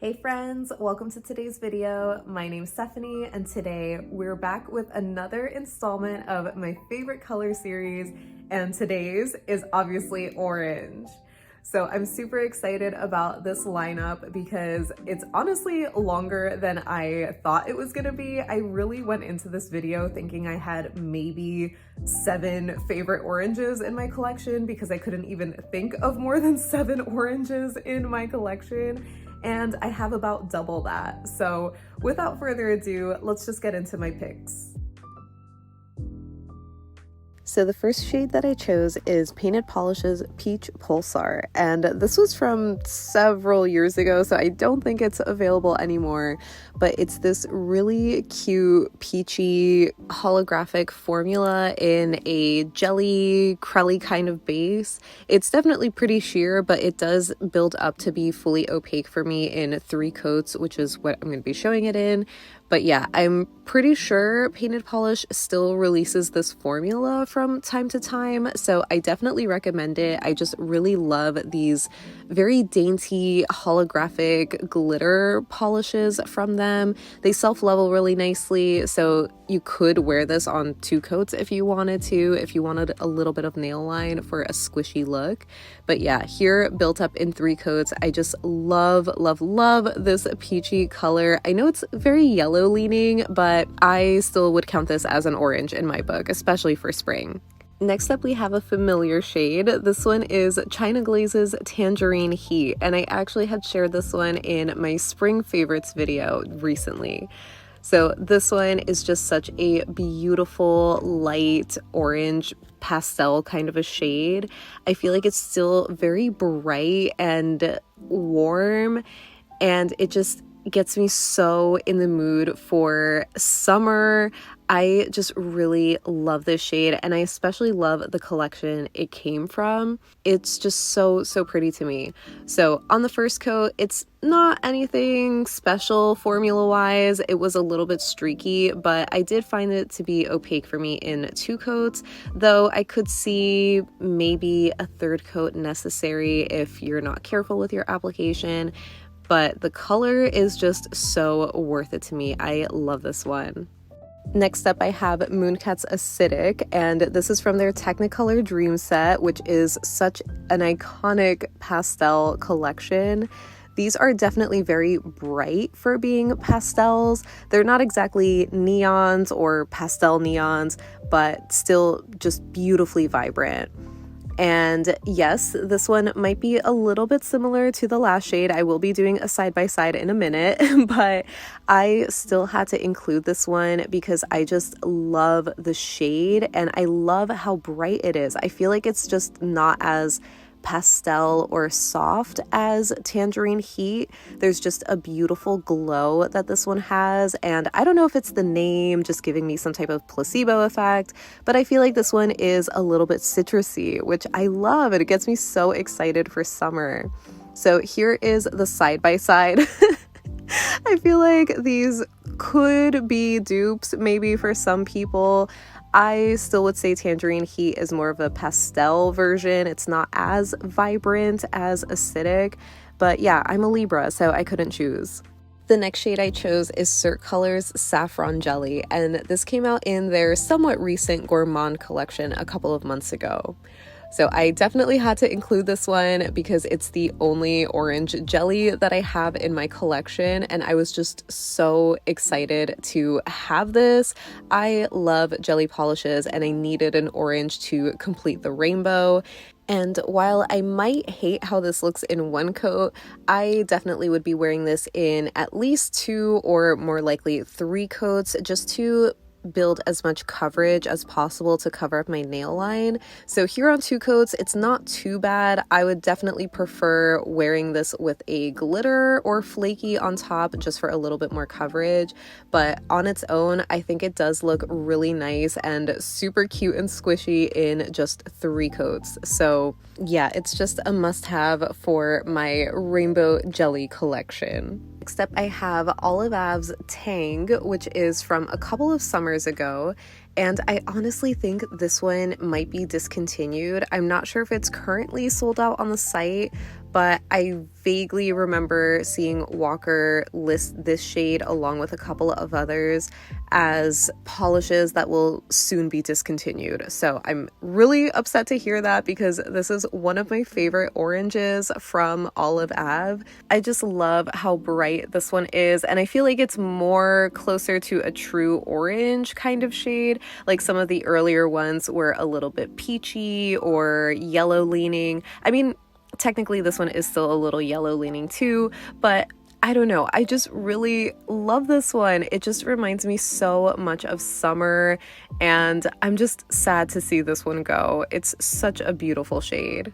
Hey friends, welcome to today's video. My name's Stephanie and today we're back with another installment of my favorite color series, and today's is obviously orange. So I'm super excited about this lineup because it's honestly longer than I thought it was gonna be. I really went into this video thinking I had maybe 7 favorite oranges in my collection because I couldn't even think of more than 7 oranges in my collection. And I have about double that. So without further ado, let's just get into my picks. So the first shade that I chose is Painted Polish's Peach Pulsar, and this was from several years ago, so I don't think it's available anymore, but it's this really cute peachy holographic formula in a jelly crelly kind of base. It's definitely pretty sheer, but it does build up to be fully opaque for me in 3 coats, which is what I'm going to be showing it in. But yeah, I'm pretty sure Painted Polish still releases this formula from time to time, so I definitely recommend it. I just really love these very dainty holographic glitter polishes from them. They self-level really nicely, so you could wear this on 2 coats if you wanted to, if you wanted a little bit of nail line for a squishy look. But yeah, here built up in 3 coats. I just love, love, love this peachy color. I know it's very yellow leaning, but I still would count this as an orange in my book, especially for spring. Next up, we have a familiar shade. This one is China Glaze's Tangerine Heat, and I actually had shared this one in my spring favorites video recently. So this one is just such a beautiful light orange pastel kind of a shade. I feel like it's still very bright and warm, and it just gets me so in the mood for summer. I just really love this shade, and I especially love the collection it came from. It's just so pretty to me. So on the first coat, it's not anything special formula wise. It was a little bit streaky, but I did find it to be opaque for me in 2 coats, though I could see maybe a 3rd coat necessary if you're not careful with your application. But the color is just so worth it to me. I love this one. Next up, I have Mooncat's Acidic, and this is from their Technicolor Dream Set, which is such an iconic pastel collection. These are definitely very bright for being pastels. They're not exactly neons or pastel neons, but still just beautifully vibrant. And yes, this one might be a little bit similar to the last shade. I will be doing a side-by-side in a minute, but I still had to include this one because I just love the shade and I love how bright it is. I feel like it's just not as pastel or soft as Tangerine Heat. There's just a beautiful glow that this one has, and I don't know if it's the name just giving me some type of placebo effect, but I feel like this one is a little bit citrusy, which I love, and it gets me so excited for summer. So here is the side-by-side. I feel like these could be dupes maybe for some people. I still would say Tangerine Heat is more of a pastel version. It's not as vibrant as Acidic, but yeah, I'm a Libra, so I couldn't choose. The next shade I chose is Cirque Colors Saffron Jelly, and this came out in their somewhat recent Gourmand collection a couple of months ago. So I definitely had to include this one because it's the only orange jelly that I have in my collection, and I was just so excited to have this. I love jelly polishes and I needed an orange to complete the rainbow. And while I might hate how this looks in 1 coat, I definitely would be wearing this in at least 2 or more likely 3 coats just to build as much coverage as possible to cover up my nail line. So here on 2 coats, it's not too bad. I would definitely prefer wearing this with a glitter or flaky on top just for a little bit more coverage, but on its own, I think it does look really nice and super cute and squishy in just 3 coats. So yeah, it's just a must-have for my rainbow jelly collection. Next up, I have Olive Ave's Tang, which is from a couple of summers ago, and I honestly think this one might be discontinued. I'm not sure if it's currently sold out on the site, but I vaguely remember seeing Walker list this shade along with a couple of others as polishes that will soon be discontinued. So I'm really upset to hear that, because this is one of my favorite oranges from Olive Ave. I just love how bright this one is, and I feel like it's more closer to a true orange kind of shade. Like some of the earlier ones were a little bit peachy or yellow leaning. I mean, technically this one is still a little yellow leaning too, but I don't know, I just really love this one. It just reminds me so much of summer, and I'm just sad to see this one go. It's such a beautiful shade.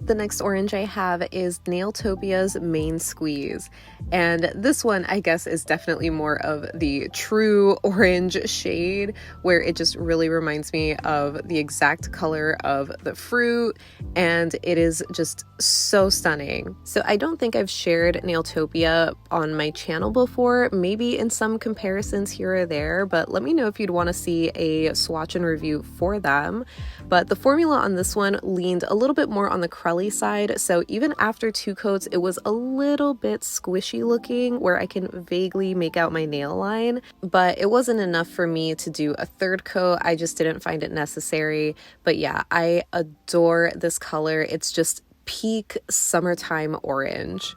The next orange I have is Nailtopia's Main Squeeze, and this one I guess is definitely more of the true orange shade, where it just really reminds me of the exact color of the fruit, and it is just so stunning. So I don't think I've shared Nailtopia on my channel before, maybe in some comparisons here or there, but let me know if you'd want to see a swatch and review for them. But the formula on this one leaned a little bit more on the crelly side, so even after 2 coats it was a little bit squishy looking, where I can vaguely make out my nail line, but it wasn't enough for me to do a 3rd coat. I just didn't find it necessary. But yeah, I adore this color. It's just peak summertime orange.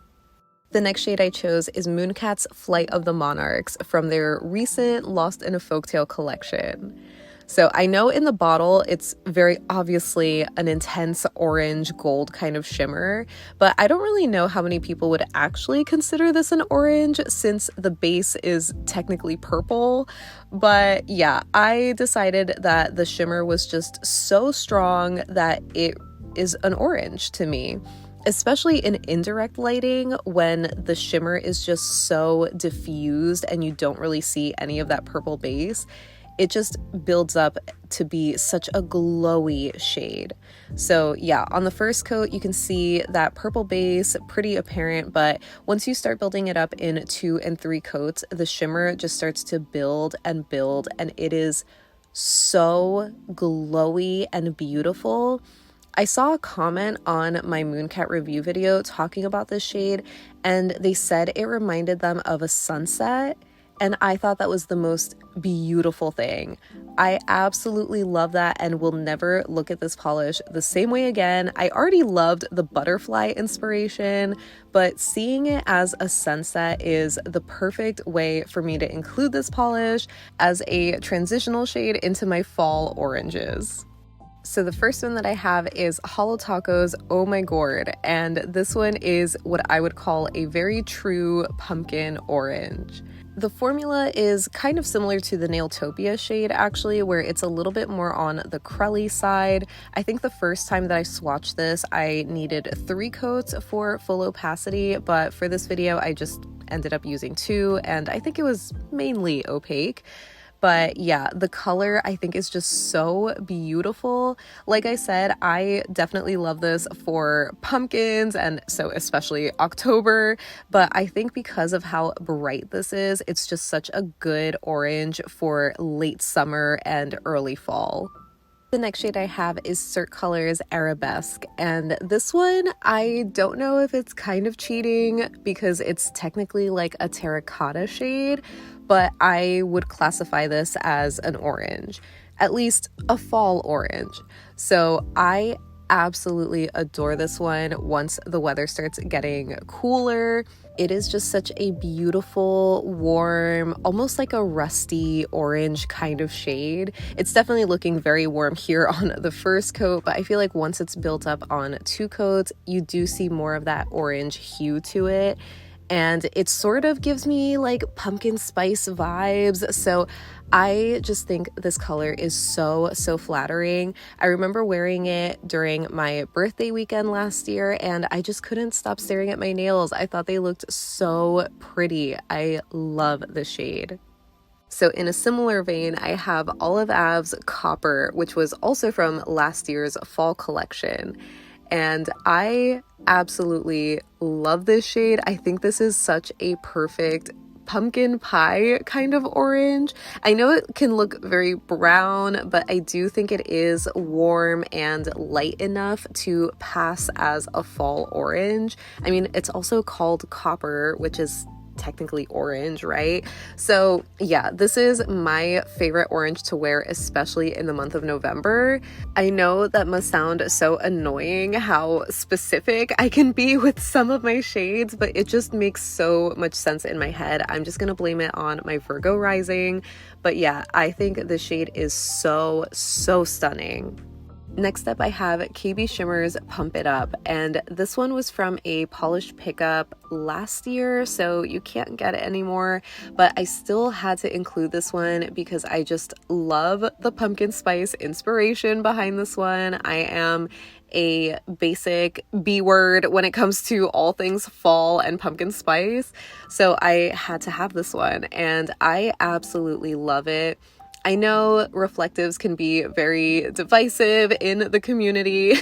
The next shade I chose is Mooncat's Flight of the Monarchs from their recent Lost in a Folktale collection. So I know in the bottle it's very obviously an intense orange gold kind of shimmer, but I don't really know how many people would actually consider this an orange, since the base is technically purple. But yeah, I decided that the shimmer was just so strong that it is an orange to me. Especially in indirect lighting, when the shimmer is just so diffused and you don't really see any of that purple base, it just builds up to be such a glowy shade. So yeah, on the first coat you can see that purple base pretty apparent, but once you start building it up in 2 and 3 coats, the shimmer just starts to build and build, and it is so glowy and beautiful. I saw a comment on my Mooncat review video talking about this shade, and they said it reminded them of a sunset, and I thought that was the most beautiful thing. I absolutely love that and will never look at this polish the same way again. I already loved the butterfly inspiration, but seeing it as a sunset is the perfect way for me to include this polish as a transitional shade into my fall oranges. So the first one that I have is Holo Taco's Oh My Gourd, and this one is what I would call a very true pumpkin orange. The formula is kind of similar to the Nailtopia shade actually, where it's a little bit more on the crelly side. I think the first time that I swatched this, I needed 3 coats for full opacity, but for this video I just ended up using 2, and I think it was mainly opaque. But yeah, the color I think is just so beautiful. Like I said, I definitely love this for pumpkins, and so especially October, but I think because of how bright this is, it's just such a good orange for late summer and early fall. The next shade I have is Cirque Colors Arabesque, and this one I don't know if it's kind of cheating because it's technically like a terracotta shade, but I would classify this as an orange, at least a fall orange. So I absolutely adore this one once the weather starts getting cooler. It is just such a beautiful, warm, almost like a rusty orange kind of shade. It's definitely looking very warm here on the first coat, but I feel like once it's built up on 2 coats, you do see more of that orange hue to it. And it sort of gives me like pumpkin spice vibes. So I just think this color is so flattering. I remember wearing it during my birthday weekend last year, and I just couldn't stop staring at my nails. I thought they looked so pretty. I love the shade. So in a similar vein, I have Olive Ave's Copper, which was also from last year's fall collection. And I absolutely love this shade. I think this is such a perfect pumpkin pie kind of orange. I know it can look very brown, but I do think it is warm and light enough to pass as a fall orange. I mean, it's also called copper, which is technically orange, right? So yeah, this is my favorite orange to wear, especially in the month of November. I know that must sound so annoying how specific I can be with some of my shades, but it just makes so much sense in my head. I'm just gonna blame it on my Virgo rising. But yeah, I think this shade is so stunning. Next up, I have KBShimmer's Pump It Up, and this one was from a polished pickup last year, so you can't get it anymore, but I still had to include this one because I just love the pumpkin spice inspiration behind this one. I am a basic B word when it comes to all things fall and pumpkin spice, so I had to have this one, and I absolutely love it. I know reflectives can be very divisive in the community,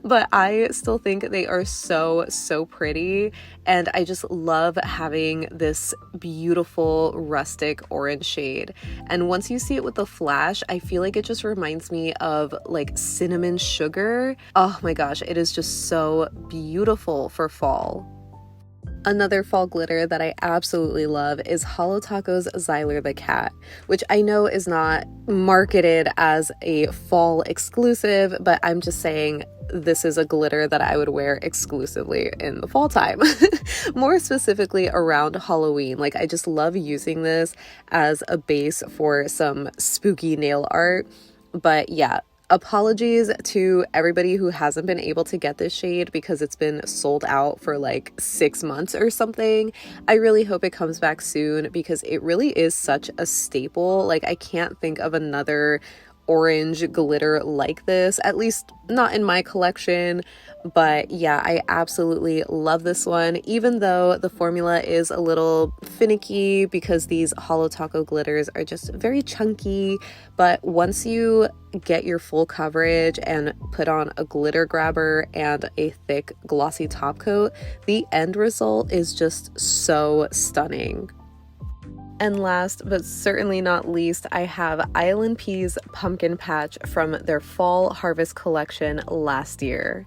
but I still think they are so pretty, and I just love having this beautiful rustic orange shade. And once you see it with the flash, I feel like it just reminds me of like cinnamon sugar. Oh my gosh, it is just so beautiful for fall. Another fall glitter that I absolutely love is Holo Taco's Zyler the Cat, which I know is not marketed as a fall exclusive, but I'm just saying this is a glitter that I would wear exclusively in the fall time. More specifically around Halloween. Like, I just love using this as a base for some spooky nail art. But yeah, apologies to everybody who hasn't been able to get this shade because it's been sold out for like 6 months or something. I really hope it comes back soon because it really is such a staple. Like, I can't think of another orange glitter like this, at least not in my collection. But yeah, I absolutely love this one, even though the formula is a little finicky because these Holo Taco glitters are just very chunky. But once you get your full coverage and put on a glitter grabber and a thick glossy top coat, the end result is just so stunning. And last but certainly not least, I have ILNP's Pumpkin Patch from their Fall Harvest collection last year.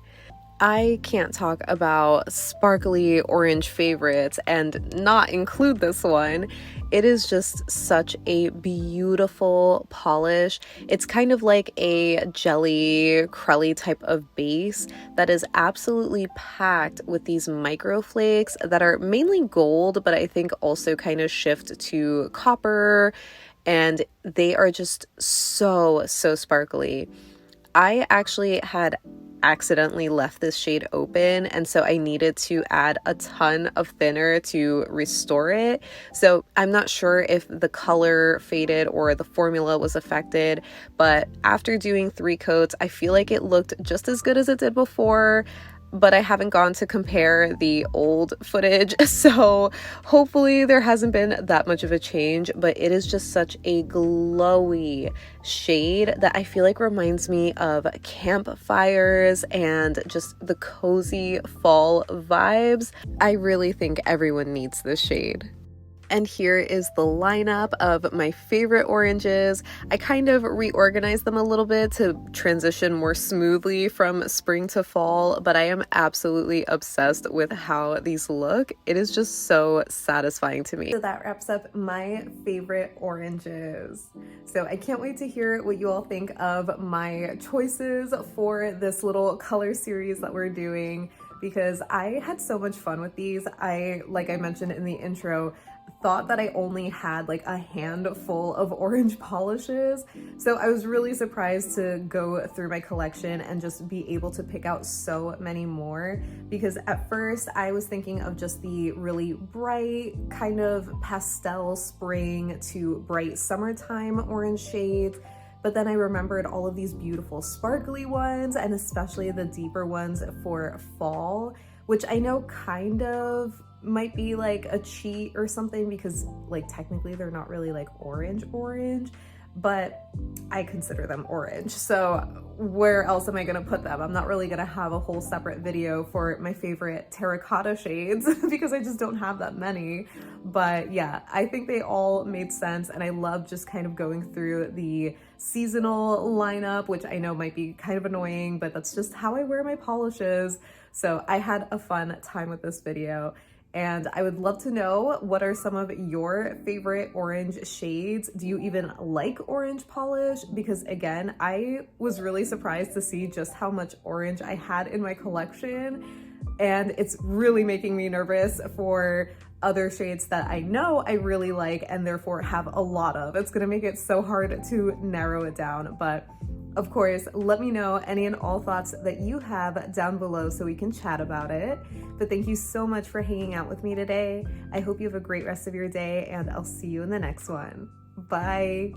I can't talk about sparkly orange favorites and not include this one. It is just such a beautiful polish. It's kind of like a jelly, crully type of base that is absolutely packed with these micro flakes that are mainly gold, but I think also kind of shift to copper, and they are just so sparkly. I actually had accidentally left this shade open, and so I needed to add a ton of thinner to restore it. So I'm not sure if the color faded or the formula was affected, but after doing 3 coats, I feel like it looked just as good as it did before. But I haven't gone to compare the old footage, so hopefully there hasn't been that much of a change, but it is just such a glowy shade that I feel like reminds me of campfires and just the cozy fall vibes. I really think everyone needs this shade. And here is the lineup of my favorite oranges. I kind of reorganized them a little bit to transition more smoothly from spring to fall, but I am absolutely obsessed with how these look. It is just so satisfying to me. So that wraps up my favorite oranges. So I can't wait to hear what you all think of my choices for this little color series that we're doing, because I had so much fun with these. Like I mentioned in the intro, thought that I only had like a handful of orange polishes, so I was really surprised to go through my collection and just be able to pick out so many more, because at first I was thinking of just the really bright kind of pastel spring to bright summertime orange shades, but then I remembered all of these beautiful sparkly ones, and especially the deeper ones for fall, which I know kind of might be like a cheat or something, because like technically they're not really like orange, but I consider them orange. So where else am I gonna put them? I'm not really gonna have a whole separate video for my favorite terracotta shades because I just don't have that many. But yeah, I think they all made sense, and I love just kind of going through the seasonal lineup, which I know might be kind of annoying, but that's just how I wear my polishes. So I had a fun time with this video. And I would love to know, what are some of your favorite orange shades? Do you even like orange polish? Because again, I was really surprised to see just how much orange I had in my collection. And it's really making me nervous for other shades that I know I really like and therefore have a lot of. It's gonna make it so hard to narrow it down. But of course, let me know any and all thoughts that you have down below so we can chat about it. But thank you so much for hanging out with me today. I hope you have a great rest of your day, and I'll see you in the next one. Bye.